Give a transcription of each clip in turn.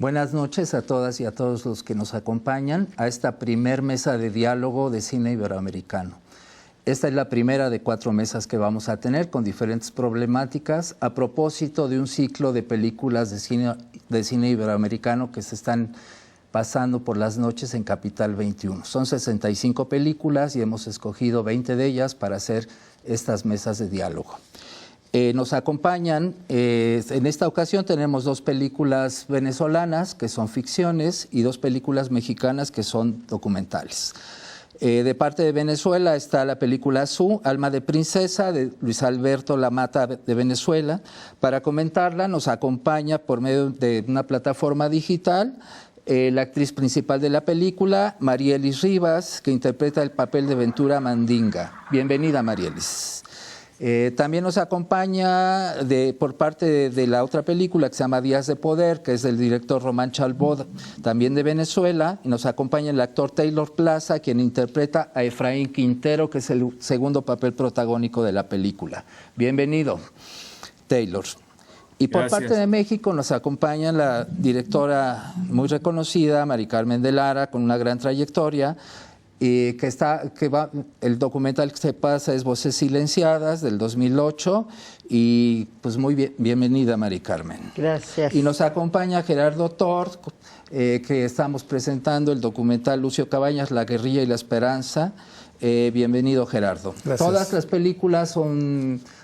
Buenas noches a todas y a todos los que nos acompañan a esta primer mesa de diálogo de cine iberoamericano. Esta es la primera de 4 mesas que vamos a tener con diferentes problemáticas a propósito de un ciclo de películas de cine iberoamericano que se están pasando por las noches en Capital 21. Son 65 películas y hemos escogido 20 de ellas para hacer estas mesas de diálogo. Nos acompañan, en esta ocasión tenemos 2 películas venezolanas que son ficciones y 2 películas mexicanas que son documentales. De parte de Venezuela está la película Azul, Alma de Princesa, de Luis Alberto Lamata de Venezuela. Para comentarla nos acompaña por medio de una plataforma digital la actriz principal de la película, Marielis Rivas, que interpreta el papel de Ventura Mandinga. Bienvenida, Marielis. También nos acompaña por parte de la otra película que se llama Días de Poder, que es del director Román Chalbaud, también de Venezuela, y nos acompaña el actor Taylor Plaza, quien interpreta a Efraín Quintero, que es el segundo papel protagónico de la película. Bienvenido, Taylor. Y por parte de México nos acompaña la directora muy reconocida, Mari Carmen de Lara, con una gran trayectoria, y el documental que se pasa es Voces Silenciadas, del 2008, y pues muy bienvenida, Mari Carmen. Gracias. Y nos acompaña Gerardo Tort, que estamos presentando el documental Lucio Cabañas, La Guerrilla y la Esperanza. Bienvenido, Gerardo. Gracias. Todas las películas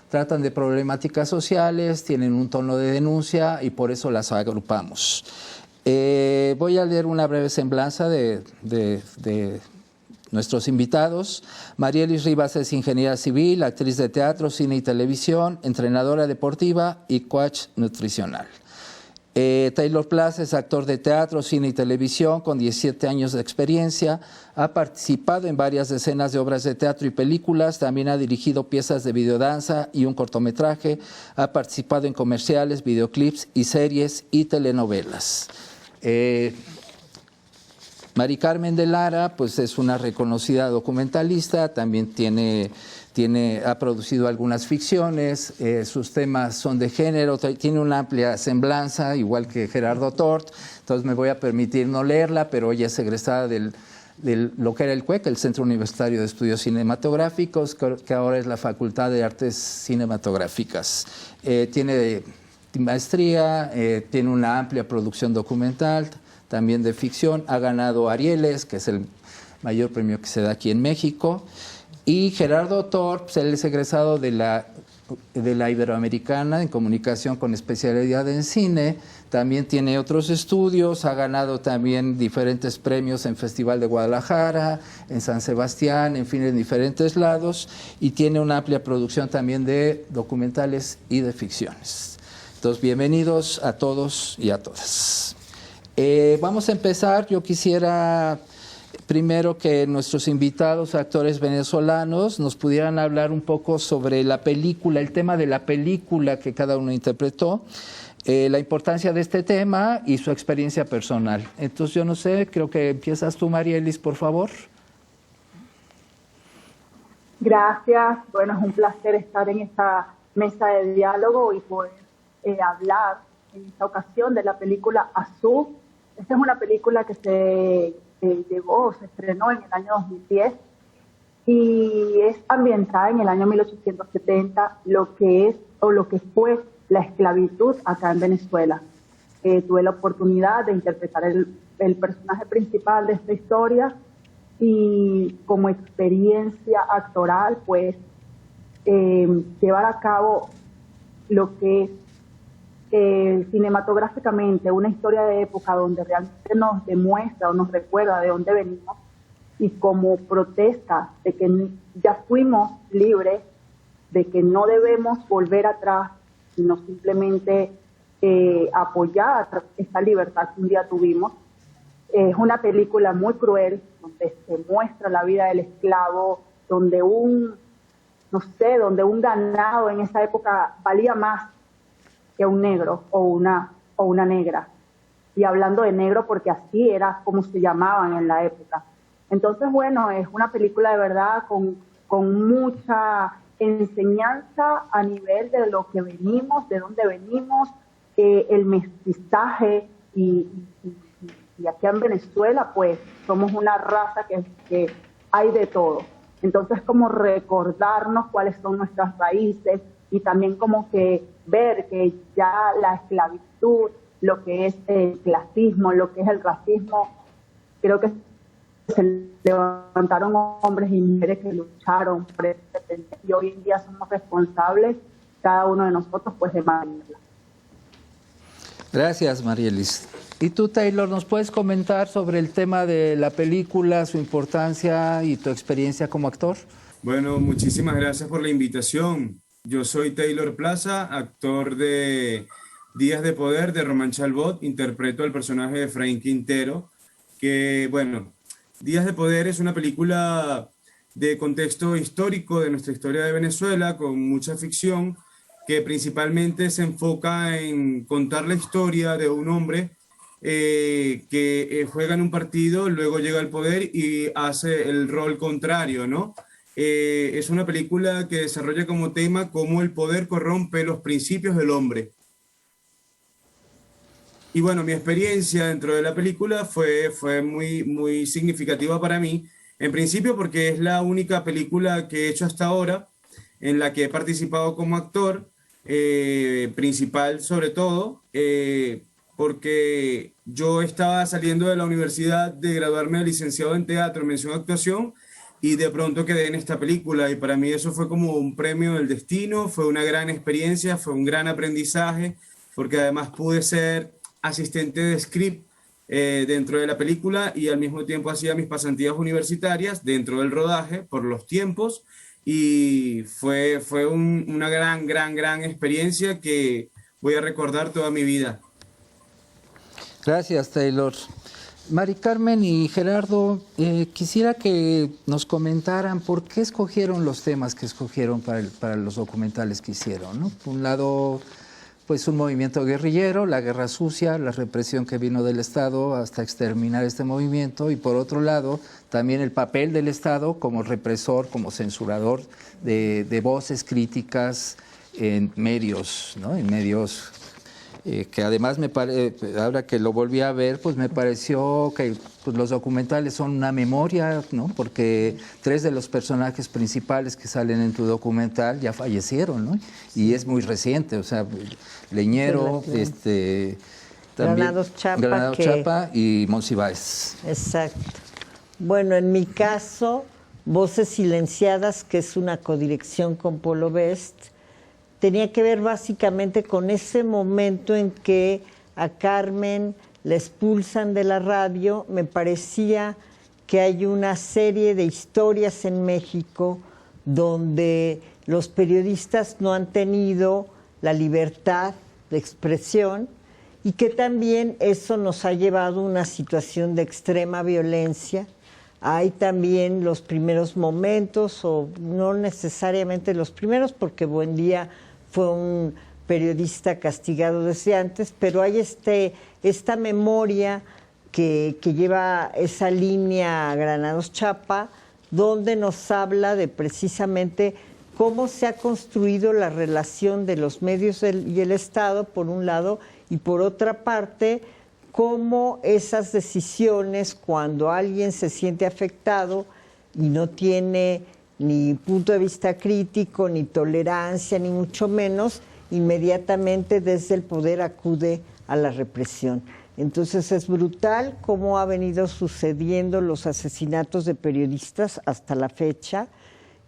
tratan de problemáticas sociales, tienen un tono de denuncia y por eso las agrupamos. Voy a leer una breve semblanza de nuestros invitados. Marielis Rivas es ingeniera civil, actriz de teatro, cine y televisión, entrenadora deportiva y coach nutricional. Taylor Plaza es actor de teatro, cine y televisión con 17 años de experiencia. Ha participado en varias decenas de obras de teatro y películas. También ha dirigido piezas de videodanza y un cortometraje. Ha participado en comerciales, videoclips y series y telenovelas. Mari Carmen de Lara pues es una reconocida documentalista, también ha producido algunas ficciones, sus temas son de género, tiene una amplia semblanza, igual que Gerardo Tort, entonces me voy a permitir no leerla, pero ella es egresada de lo que era el CUEC, el Centro Universitario de Estudios Cinematográficos, que ahora es la Facultad de Artes Cinematográficas. Tiene maestría, tiene una amplia producción documental, también de ficción, ha ganado Arieles, que es el mayor premio que se da aquí en México, y Gerardo Tort, él es egresado de la Iberoamericana en Comunicación con especialidad en cine, también tiene otros estudios, ha ganado también diferentes premios en Festival de Guadalajara, en San Sebastián, en fin, en diferentes lados, y tiene una amplia producción también de documentales y de ficciones. Entonces, bienvenidos a todos y a todas. Vamos a empezar. Yo quisiera primero que nuestros invitados, actores venezolanos, nos pudieran hablar un poco sobre la película, el tema de la película que cada uno interpretó, la importancia de este tema y su experiencia personal. Entonces, yo no sé, creo que empiezas tú, Marielis, por favor. Gracias. Bueno, es un placer estar en esta mesa de diálogo y poder hablar en esta ocasión de la película Azul. Esta es una película que se estrenó en el año 2010 y es ambientada en el año 1870, lo que fue la esclavitud acá en Venezuela. Tuve la oportunidad de interpretar el personaje principal de esta historia y como experiencia actoral, pues llevar a cabo lo que es cinematográficamente una historia de época donde realmente nos demuestra o nos recuerda de dónde venimos y como protesta de que ya fuimos libres, de que no debemos volver atrás, sino simplemente apoyar esta libertad que un día tuvimos. Es una película muy cruel donde se muestra la vida del esclavo, donde un ganado en esa época valía más que un negro o una negra. Y hablando de negro porque así era como se llamaban en la época. Entonces, bueno, es una película de verdad con mucha enseñanza a nivel de lo que venimos, de dónde venimos, el mestizaje, y, y- y aquí en Venezuela pues somos una raza que hay de todo. Entonces como recordarnos cuáles son nuestras raíces y también como que ver que ya la esclavitud, lo que es el clasismo, lo que es el racismo, creo que se levantaron hombres y mujeres que lucharon por esa independencia y hoy en día somos responsables, cada uno de nosotros, pues de mantenerla. Gracias, Marielis. ¿Y tú, Taylor, nos puedes comentar sobre el tema de la película, su importancia y tu experiencia como actor? Bueno, muchísimas gracias por la invitación. Yo soy Taylor Plaza, actor de Días de Poder de Román Chalbot. Interpreto al personaje de Efraín Quintero, que, bueno, Días de Poder es una película de contexto histórico de nuestra historia de Venezuela, con mucha ficción, que principalmente se enfoca en contar la historia de un hombre que juega en un partido, luego llega al poder y hace el rol contrario, ¿no? Es una película que desarrolla como tema cómo el poder corrompe los principios del hombre. Y bueno, mi experiencia dentro de la película fue muy significativa para mí, en principio porque es la única película que he hecho hasta ahora en la que he participado como actor principal sobre todo, porque yo estaba saliendo de la universidad de graduarme de licenciado en teatro, mención actuación, y de pronto quedé en esta película y para mí eso fue como un premio del destino, fue una gran experiencia, fue un gran aprendizaje, porque además pude ser asistente de script dentro de la película y al mismo tiempo hacía mis pasantías universitarias dentro del rodaje por los tiempos y fue una gran experiencia que voy a recordar toda mi vida. Gracias, Taylor. Mari Carmen y Gerardo, quisiera que nos comentaran por qué escogieron los temas que escogieron para los documentales que hicieron, ¿no? Por un lado, pues un movimiento guerrillero, la guerra sucia, la represión que vino del Estado hasta exterminar este movimiento, y por otro lado, también el papel del Estado como represor, como censurador de voces críticas en medios, ¿no? En medios que además ahora que lo volví a ver, pues me pareció que pues, los documentales son una memoria, ¿no? Porque 3 de los personajes principales que salen en tu documental ya fallecieron, ¿no? Y es muy reciente, o sea, Leñero, también Granados Chapa y Monsiváis. Exacto. Bueno, en mi caso, Voces Silenciadas, que es una codirección con Polo Best, tenía que ver básicamente con ese momento en que a Carmen la expulsan de la radio. Me parecía que hay una serie de historias en México donde los periodistas no han tenido la libertad de expresión y que también eso nos ha llevado a una situación de extrema violencia. Hay también los primeros momentos, o no necesariamente los primeros, porque Buendía fue un periodista castigado desde antes, pero hay esta memoria que lleva esa línea Granados Chapa, donde nos habla de precisamente cómo se ha construido la relación de los medios y el Estado, por un lado, y por otra parte, cómo esas decisiones, cuando alguien se siente afectado y no tiene ni punto de vista crítico, ni tolerancia, ni mucho menos, inmediatamente desde el poder acude a la represión. Entonces es brutal cómo ha venido sucediendo los asesinatos de periodistas hasta la fecha,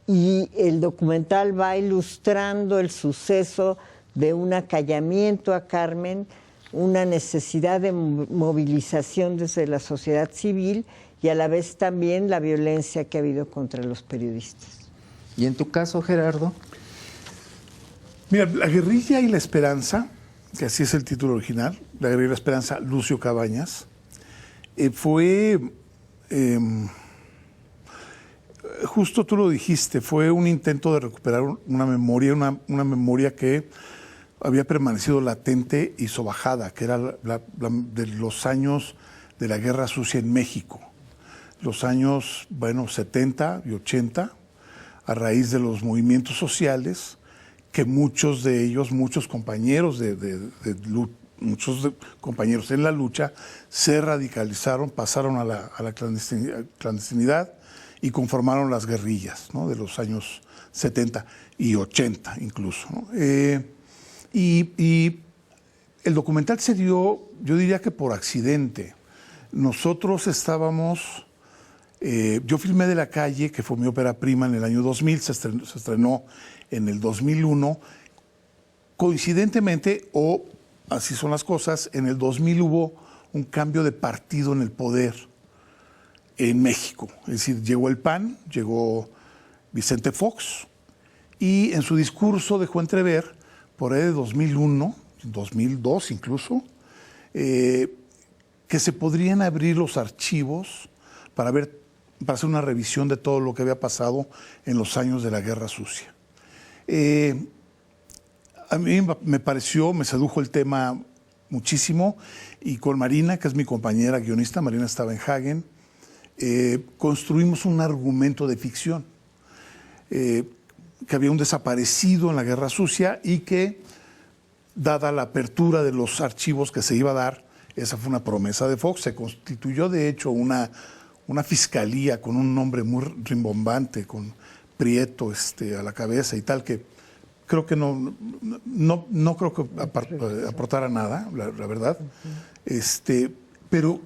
y el documental va ilustrando el suceso de un acallamiento a Carmen, una necesidad de movilización desde la sociedad civil y a la vez también la violencia que ha habido contra los periodistas. ¿Y en tu caso, Gerardo? Mira, La guerrilla y la esperanza, que así es el título original, La guerrilla y la esperanza, Lucio Cabañas, fue, justo tú lo dijiste, fue un intento de recuperar una memoria que había permanecido latente y sobajada, que era de los años de la guerra sucia en México. Los años, 70 y 80, a raíz de los movimientos sociales, que muchos de ellos, muchos compañeros compañeros en la lucha se radicalizaron, pasaron a la clandestinidad y conformaron las guerrillas, ¿no?, de los años 70 y 80 incluso, ¿no? Y el documental se dio, yo diría que por accidente. Nosotros estábamos, yo filmé De la calle, que fue mi ópera prima en el año 2000, se estrenó en el 2001. Coincidentemente, o así son las cosas, en el 2000 hubo un cambio de partido en el poder en México. Es decir, llegó el PAN, llegó Vicente Fox, y en su discurso dejó entrever, por ahí de 2001, 2002 incluso, que se podrían abrir los archivos para hacer una revisión de todo lo que había pasado en los años de la Guerra Sucia. A mí me sedujo el tema muchísimo, y con Marina, que es mi compañera guionista, Marina Stavenhagen, construimos un argumento de ficción, que había un desaparecido en la Guerra Sucia y que, dada la apertura de los archivos que se iba a dar, esa fue una promesa de Fox, se constituyó de hecho una fiscalía con un nombre muy rimbombante, con Prieto a la cabeza y tal, que creo que no creo que aportara nada, la verdad. Pero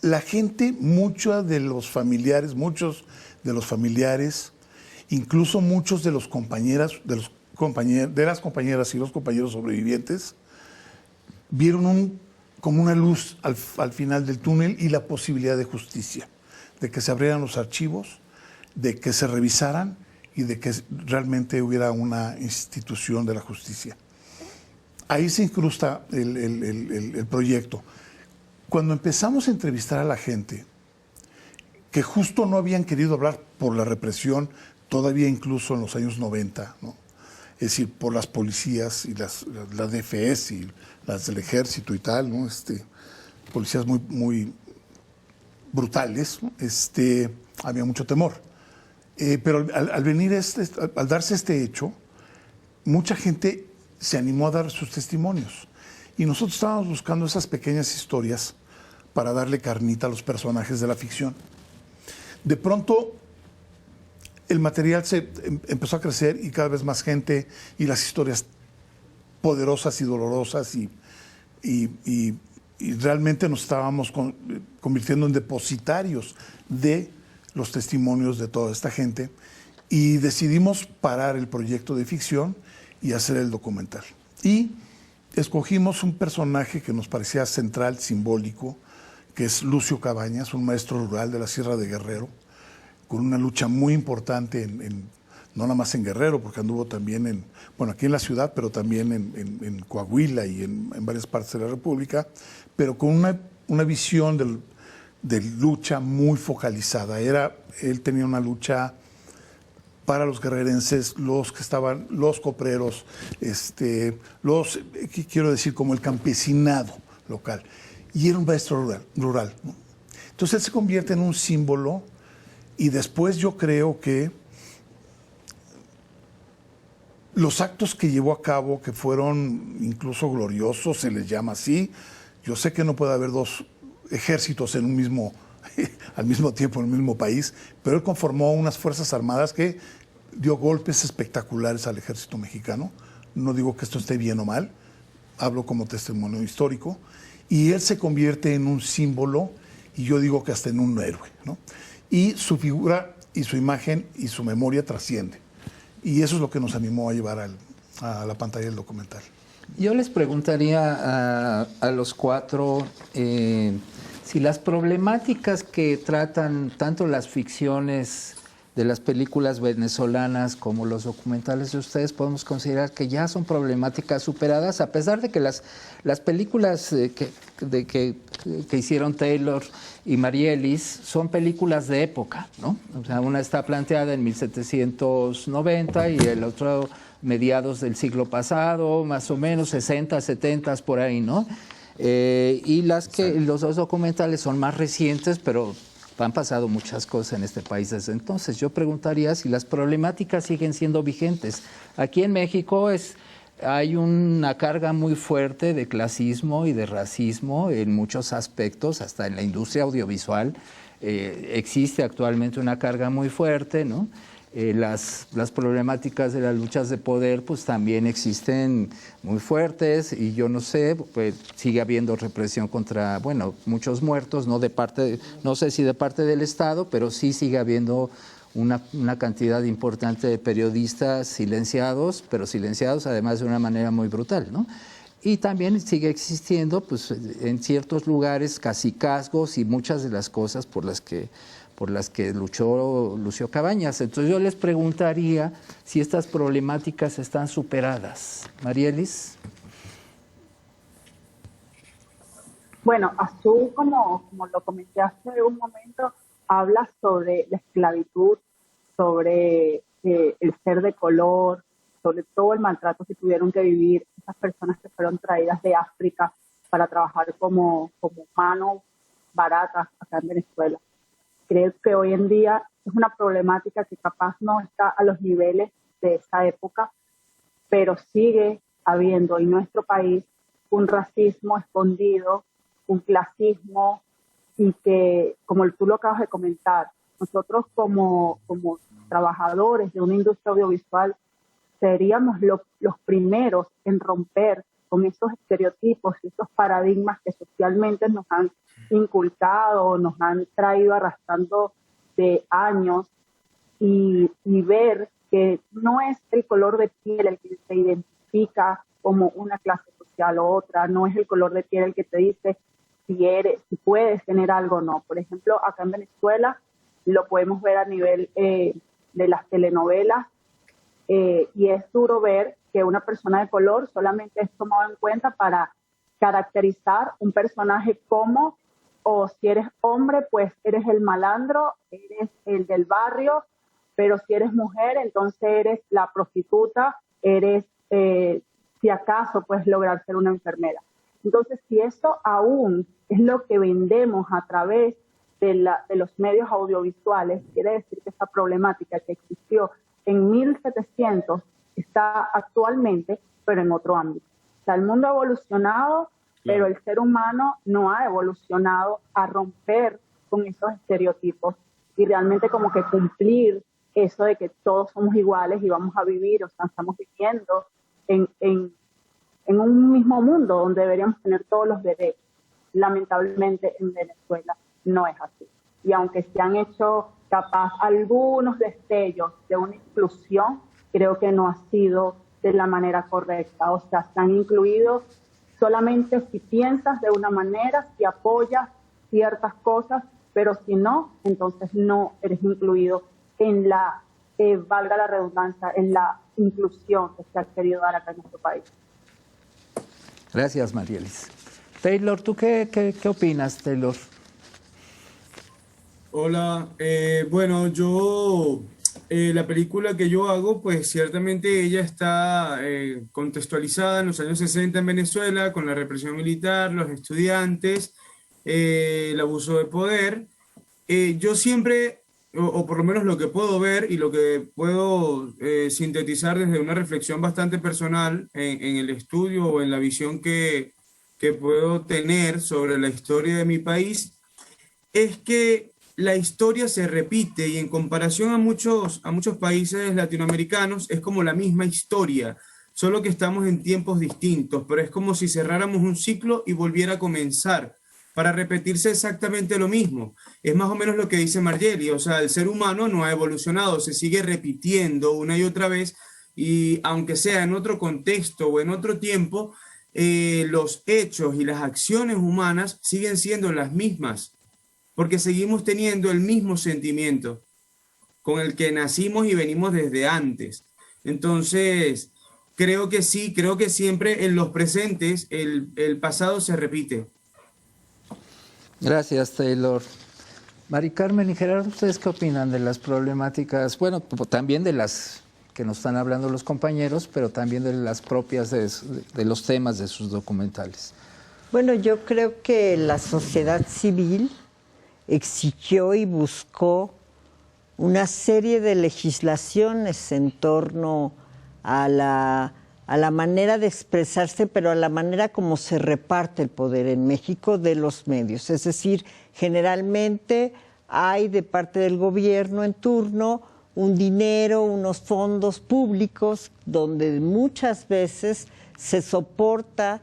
la gente, muchos de los familiares, incluso muchos de las compañeras y los compañeros sobrevivientes, vieron como una luz al final del túnel y la posibilidad de justicia, de que se abrieran los archivos, de que se revisaran y de que realmente hubiera una institución de la justicia. Ahí se incrusta el proyecto. Cuando empezamos a entrevistar a la gente, que justo no habían querido hablar por la represión, todavía incluso en los años 90, ¿no?, es decir, por las policías y las DFS y las del ejército y tal, ¿no?, policías muy, muy brutales, ¿no?, había mucho temor. Pero al darse este hecho, mucha gente se animó a dar sus testimonios. Y nosotros estábamos buscando esas pequeñas historias para darle carnita a los personajes de la ficción. De pronto, el material empezó a crecer y cada vez más gente, y las historias poderosas y dolorosas, y realmente nos estábamos convirtiendo en depositarios de los testimonios de toda esta gente, y decidimos parar el proyecto de ficción y hacer el documental. Y escogimos un personaje que nos parecía central, simbólico, que es Lucio Cabañas, un maestro rural de la Sierra de Guerrero, con una lucha muy importante, no nada más en Guerrero, porque anduvo también aquí en la ciudad, pero también en Coahuila y en varias partes de la República, pero con una visión de lucha muy focalizada. Él tenía una lucha para los guerrerenses, los copreros, quiero decir, como el campesinado local. Y era un maestro rural, ¿no? Entonces él se convierte en un símbolo, y después yo creo que los actos que llevó a cabo, que fueron incluso gloriosos, se les llama así. Yo sé que no puede haber dos ejércitos al mismo tiempo en el mismo país, pero él conformó unas fuerzas armadas que dio golpes espectaculares al ejército mexicano. No digo que esto esté bien o mal, hablo como testimonio histórico, y él se convierte en un símbolo, y yo digo que hasta en un héroe, ¿no? Y su figura y su imagen y su memoria trasciende. Y eso es lo que nos animó a llevar a la pantalla del documental. Yo les preguntaría a los cuatro si las problemáticas que tratan tanto las ficciones de las películas venezolanas como los documentales de ustedes, podemos considerar que ya son problemáticas superadas, a pesar de que las películas que hicieron Taylor y Marielis son películas de época, ¿no? O sea, una está planteada en 1790 y el otro mediados del siglo pasado, más o menos 60, 70 por ahí, ¿no? Y los dos documentales son más recientes, pero han pasado muchas cosas en este país desde entonces. Yo preguntaría si las problemáticas siguen siendo vigentes. Aquí en México hay una carga muy fuerte de clasismo y de racismo en muchos aspectos, hasta en la industria audiovisual. Existe actualmente una carga muy fuerte, ¿no? Las problemáticas de las luchas de poder pues también existen muy fuertes y yo no sé, pues sigue habiendo represión contra, bueno, muchos muertos, no sé si de parte del Estado, pero sí sigue habiendo una cantidad importante de periodistas silenciados, pero silenciados además de una manera muy brutal, ¿no? Y también sigue existiendo pues en ciertos lugares cacicazgos y muchas de las cosas por las que luchó Lucio Cabañas. Entonces yo les preguntaría si estas problemáticas están superadas. Marielis. Bueno, Azul, como lo comenté hace un momento, habla sobre la esclavitud, sobre el ser de color, sobre todo el maltrato que tuvieron que vivir esas personas que fueron traídas de África para trabajar como mano barata acá en Venezuela. Creo que hoy en día es una problemática que capaz no está a los niveles de esa época, pero sigue habiendo en nuestro país un racismo escondido, un clasismo, y que, como tú lo acabas de comentar, nosotros como trabajadores de una industria audiovisual seríamos los primeros en romper con esos estereotipos y esos paradigmas que socialmente nos han inculcado, nos han traído arrastrando de años, y ver que no es el color de piel el que te identifica como una clase social o otra, no es el color de piel el que te dice si puedes tener algo o no. Por ejemplo, acá en Venezuela lo podemos ver a nivel de las telenovelas, y es duro ver que una persona de color solamente es tomado en cuenta para caracterizar un personaje como, o si eres hombre, pues eres el malandro, eres el del barrio, pero si eres mujer, entonces eres la prostituta, eres, si acaso, puedes lograr ser una enfermera. Entonces, si eso aún es lo que vendemos a través de los medios audiovisuales, quiere decir que esta problemática que existió en 1700 está actualmente, pero en otro ámbito. O sea, el mundo ha evolucionado, pero el ser humano no ha evolucionado a romper con esos estereotipos y realmente como que cumplir eso de que todos somos iguales y vamos a vivir, o sea, estamos viviendo en un mismo mundo donde deberíamos tener todos los derechos. Lamentablemente en Venezuela no es así. Y aunque se han hecho capaz algunos destellos de una inclusión, creo que no ha sido de la manera correcta. O sea, se han incluido solamente si piensas de una manera, si apoyas ciertas cosas, pero si no, entonces no eres incluido en la, valga la redundancia, en la inclusión que se ha querido dar acá en nuestro país. Gracias, Marielis. Taylor, ¿tú qué opinas, Taylor? Hola, bueno, yo, la película que yo hago, pues ciertamente ella está contextualizada en los años 60 en Venezuela, con la represión militar, los estudiantes, el abuso de poder. Yo siempre, o por lo menos lo que puedo ver y lo que puedo sintetizar desde una reflexión bastante personal en el estudio o en la visión que puedo tener sobre la historia de mi país, es que la historia se repite y en comparación a muchos países latinoamericanos es como la misma historia, solo que estamos en tiempos distintos, pero es como si cerráramos un ciclo y volviera a comenzar para repetirse exactamente lo mismo. Es más o menos lo que dice Margeli, o sea, el ser humano no ha evolucionado, se sigue repitiendo una y otra vez, y aunque sea en otro contexto o en otro tiempo, los hechos y las acciones humanas siguen siendo las mismas, porque seguimos teniendo el mismo sentimiento con el que nacimos y venimos desde antes. Entonces, creo que sí, creo que siempre en los presentes el pasado se repite. Gracias, Taylor. Mari Carmen y Gerardo, ¿ustedes qué opinan de las problemáticas? Bueno, también de las que nos están hablando los compañeros, pero también de las propias de los temas de sus documentales. Bueno, yo creo que la sociedad civil exigió y buscó una serie de legislaciones en torno a la a la manera de expresarse, pero a la manera como se reparte el poder en México de los medios. Es decir, generalmente hay de parte del gobierno en turno un dinero, unos fondos públicos donde muchas veces se soporta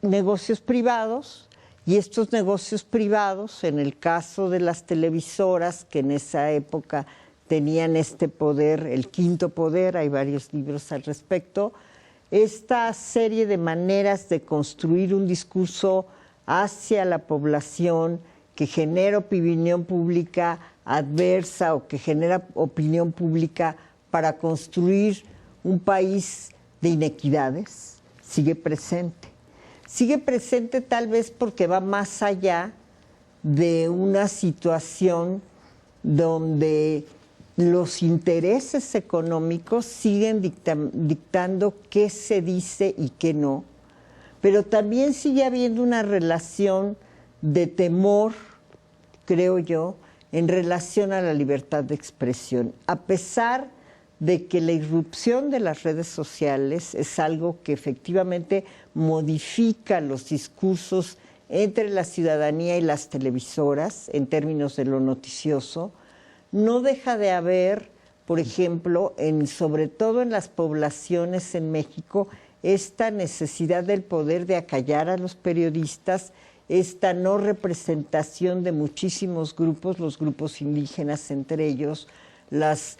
negocios privados, y estos negocios privados, en el caso de las televisoras, que en esa época tenían este poder, el quinto poder, hay varios libros al respecto, esta serie de maneras de construir un discurso hacia la población que genera opinión pública adversa o que genera opinión pública para construir un país de inequidades, sigue presente. Sigue presente tal vez porque va más allá de una situación donde los intereses económicos siguen dictando qué se dice y qué no, pero también sigue habiendo una relación de temor, creo yo, en relación a la libertad de expresión, a pesar de que la irrupción de las redes sociales es algo que efectivamente modifica los discursos entre la ciudadanía y las televisoras en términos de lo noticioso. No deja de haber, por ejemplo, sobre todo en las poblaciones en México, esta necesidad del poder de acallar a los periodistas, esta no representación de muchísimos grupos, los grupos indígenas entre ellos, las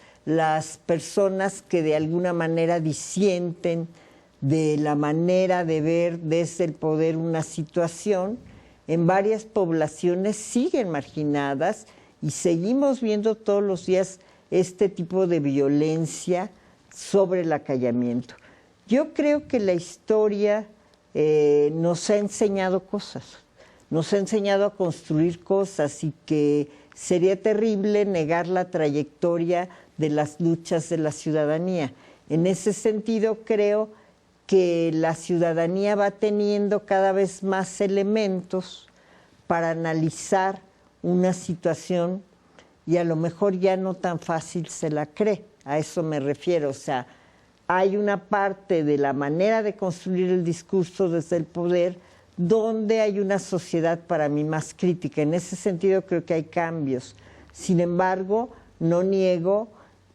personas que de alguna manera disienten de la manera de ver desde el poder una situación, en varias poblaciones siguen marginadas y seguimos viendo todos los días este tipo de violencia sobre el acallamiento. Yo creo que la historia nos ha enseñado cosas, nos ha enseñado a construir cosas y que sería terrible negar la trayectoria de las luchas de la ciudadanía. En ese sentido, creo que la ciudadanía va teniendo cada vez más elementos para analizar una situación y a lo mejor ya no tan fácil se la cree. A eso me refiero. O sea, hay una parte de la manera de construir el discurso desde el poder donde hay una sociedad para mí más crítica. En ese sentido creo que hay cambios. Sin embargo, no niego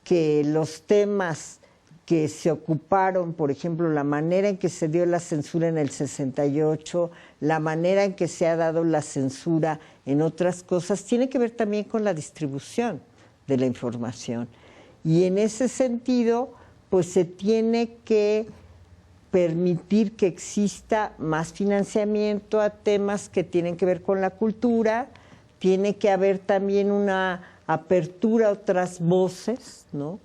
que los temas que se ocuparon, por ejemplo, la manera en que se dio la censura en el 68, la manera en que se ha dado la censura en otras cosas, tiene que ver también con la distribución de la información. Y en ese sentido, pues se tiene que permitir que exista más financiamiento a temas que tienen que ver con la cultura, tiene que haber también una apertura a otras voces, ¿no?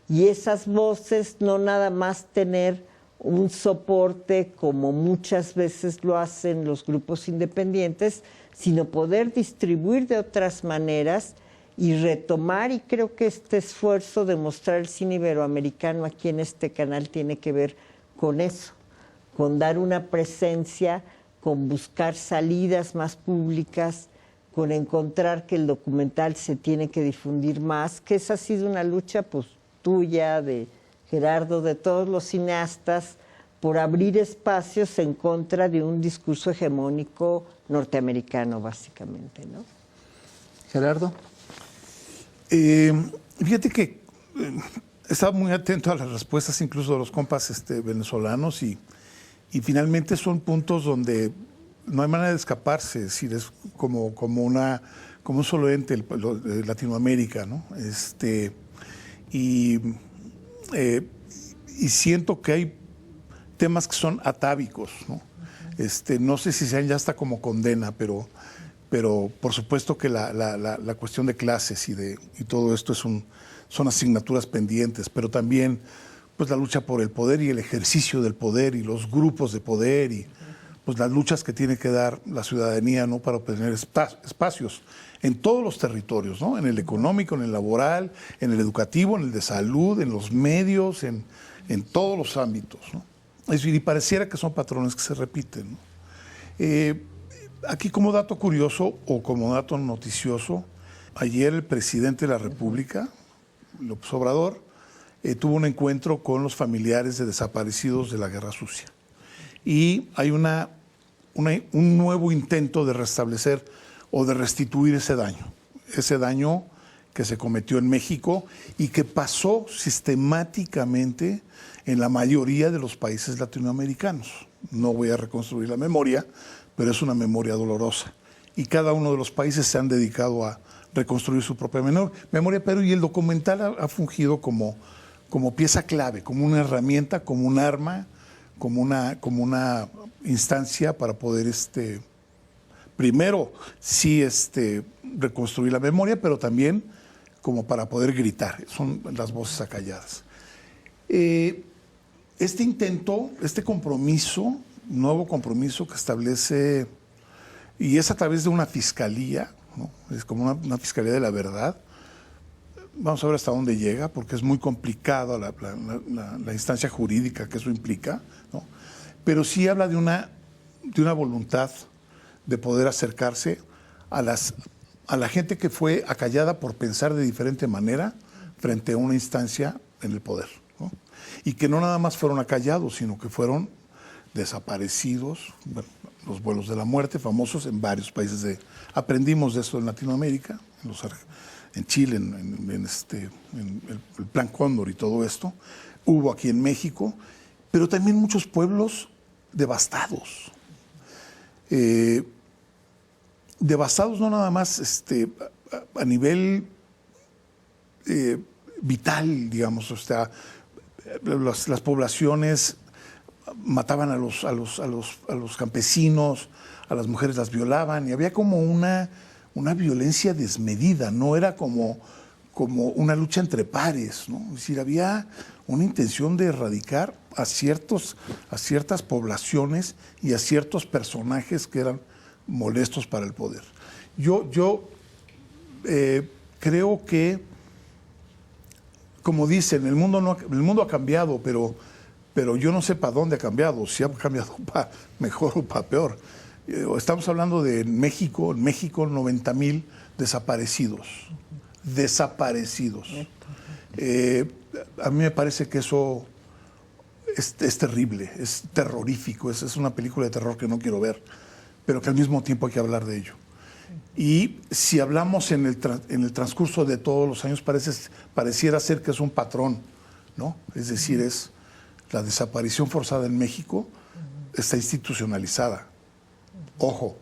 Y esas voces no nada más tener un soporte como muchas veces lo hacen los grupos independientes, sino poder distribuir de otras maneras y retomar, y creo que este esfuerzo de mostrar el cine iberoamericano aquí en este canal tiene que ver con eso, con dar una presencia, con buscar salidas más públicas, con encontrar que el documental se tiene que difundir más, que esa ha sido una lucha pues tuya, de Gerardo, de todos los cineastas, por abrir espacios en contra de un discurso hegemónico norteamericano, básicamente, ¿no? Gerardo. Fíjate que estaba muy atento a las respuestas incluso de los compas venezolanos y finalmente son puntos donde no hay manera de escaparse, es decir, es como un solo ente Latinoamérica, ¿no? Y siento que hay temas que son atávicos, ¿no? No sé si sean ya hasta como condena, pero por supuesto que la cuestión de clases y todo esto son asignaturas pendientes, pero también pues la lucha por el poder y el ejercicio del poder y los grupos de poder y pues las luchas que tiene que dar la ciudadanía, ¿no? Para obtener espacios en todos los territorios, ¿no? En el económico, en el laboral, en el educativo, en el de salud, en los medios, en todos los ámbitos, ¿no? Es decir, y pareciera que son patrones que se repiten, ¿no? Aquí como dato curioso o como dato noticioso, ayer el presidente de la República, López Obrador, tuvo un encuentro con los familiares de desaparecidos de la Guerra Sucia. Y hay un nuevo intento de restablecer o de restituir ese daño que se cometió en México y que pasó sistemáticamente en la mayoría de los países latinoamericanos. No voy a reconstruir la memoria, pero es una memoria dolorosa. Y cada uno de los países se han dedicado a reconstruir su propia memoria, pero y el documental ha fungido como pieza clave, como una herramienta, como un arma, como una instancia para poder primero sí reconstruir la memoria, pero también como para poder gritar, son las voces acalladas. Este intento, este compromiso, nuevo compromiso que establece, y es a través de una fiscalía, ¿no? Es como una fiscalía de la verdad. Vamos a ver hasta dónde llega, porque es muy complicada la instancia jurídica que eso implica, ¿no? Pero sí habla de una voluntad de poder acercarse a la gente que fue acallada por pensar de diferente manera frente a una instancia en el poder, ¿no? Y que no nada más fueron acallados, sino que fueron desaparecidos, bueno, los vuelos de la muerte famosos en varios países. Aprendimos de eso en Latinoamérica, en Chile, en el Plan Cóndor y todo esto. Hubo aquí en México, pero también muchos pueblos devastados. Devastados no nada más a nivel vital, digamos, o sea, las poblaciones mataban a los campesinos, a las mujeres las violaban, y había como una violencia desmedida, no era como una lucha entre pares, ¿no? Es decir, había una intención de erradicar a ciertas poblaciones y a ciertos personajes que eran molestos para el poder. Yo creo que, como dicen, el mundo ha cambiado, pero yo no sé para dónde ha cambiado, si ha cambiado para mejor o para peor. Estamos hablando de México, 90,000 desaparecidos. Desaparecidos. A mí me parece que eso es terrible, es terrorífico, es una película de terror que no quiero ver, pero que al mismo tiempo hay que hablar de ello. Y si hablamos en el transcurso de todos los años, pareciera ser que es un patrón, ¿no? Es decir, la desaparición forzada en México está institucionalizada. Ojo,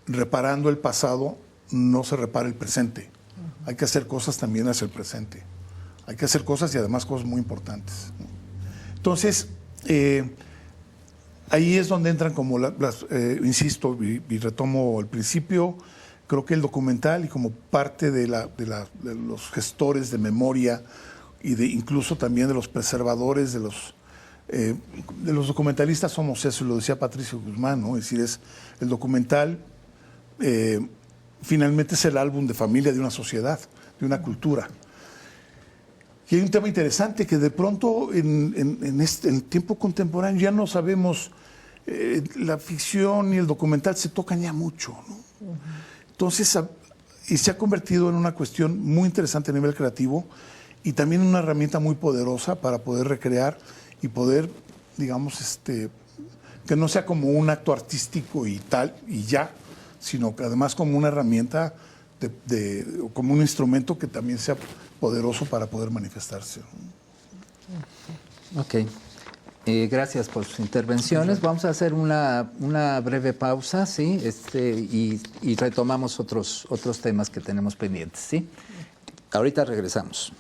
reparando el pasado no se repara el presente. Hay que hacer cosas también hacia el presente. Hay que hacer cosas y además cosas muy importantes, ¿no? Entonces, ahí es donde entran como insisto y retomo el principio, creo que el documental y como parte de los gestores de memoria y incluso también de los preservadores de los documentalistas somos eso, lo decía Patricio Guzmán, ¿no? Es decir, el documental finalmente es el álbum de familia de una sociedad, de una cultura. Y hay un tema interesante que de pronto en el tiempo contemporáneo ya no sabemos, la ficción y el documental se tocan ya mucho, ¿no? Entonces, y se ha convertido en una cuestión muy interesante a nivel creativo y también una herramienta muy poderosa para poder recrear y poder, digamos, que no sea como un acto artístico y tal, y ya, sino que además como una herramienta, como un instrumento que también sea poderoso para poder manifestarse. Ok. Gracias por sus intervenciones. Vamos a hacer una breve pausa, ¿sí? Y retomamos otros temas que tenemos pendientes, ¿sí? Ahorita regresamos.